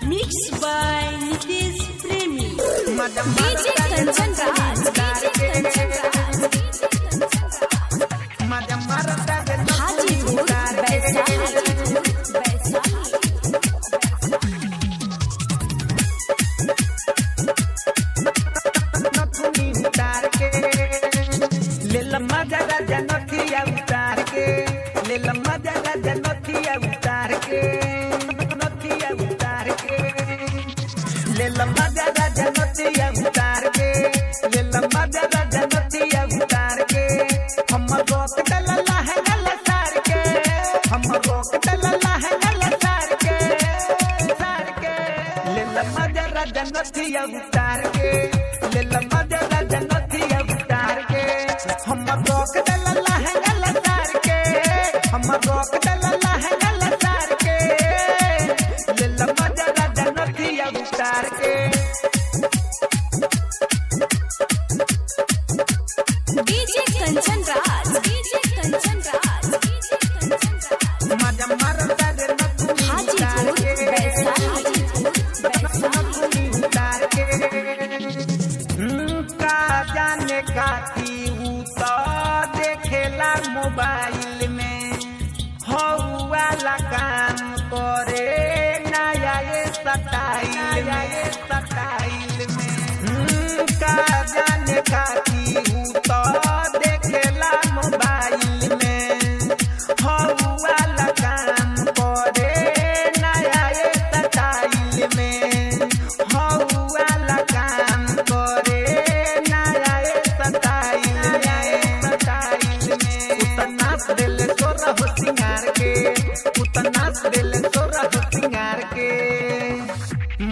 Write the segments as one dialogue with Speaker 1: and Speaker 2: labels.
Speaker 1: Mixed by Nitish Premi.
Speaker 2: DJ Kanchan Raj, Hajipur,
Speaker 3: जनथिया उतार के ले मजा जनथिया उतार के हम रोक दलला है लतार के हम रोक दलला है लतार के ले मजा जनथिया उतार के
Speaker 2: DJ Kanchan Raj,
Speaker 3: मजा मारता रे
Speaker 2: Hajipur,
Speaker 3: जाने का की तो देखेला मोबाइल में वाला काम करे नया स्टाइल में का जाने का की तो देखेला मोबाइल में वाला काम करे नया स्टाइल में वाला काम करे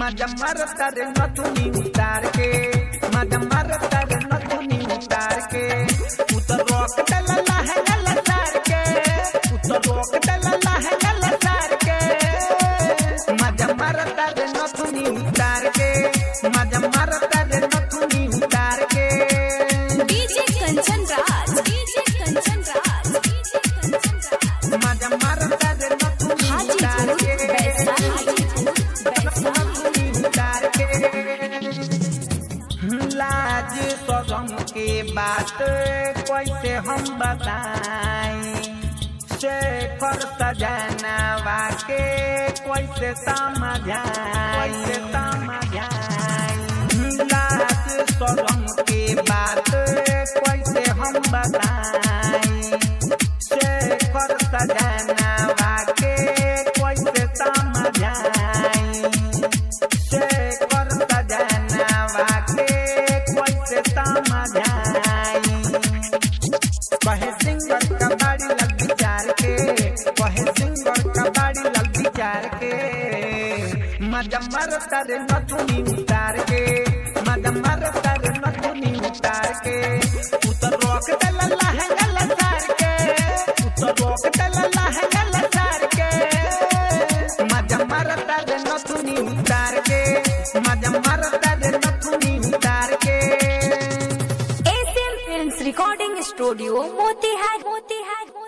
Speaker 3: मजा मारता रे नथुनी उतार के मजा मारता रे नथुनी उतार के उतर रोक दलला है लतार के उतर रोक दलला है लतार के मजा मारता रे नथुनी उतार के मजा मारता रे नथुनी उतार के
Speaker 2: DJ Kanchan Raj,
Speaker 3: मजा मारता रे नथुनी उतार के लाज शरम के बात कैसे हम बताएं शेखर सजनवा के कैसे समझाएं लाज शरम के बात कैसे हम बताएं शेखर सजनवा के कैसे समझाएं शेखर सजनवा के कैसे समझाएं कहे सिंगर कबाड़ी लग विचार के कहे सिंगर कबाड़ी लग विचार के मजा मारता रे नथुनी उतार के मजा मारता रे नथुनी उतार के उतर रोक दलला है लतार के उतर रोक दलला है लतार के मजा मारता रे नथुनी उतार के मजा मारता रे नथुनी उतार के
Speaker 2: ACM Films Recording Studio, Motihari.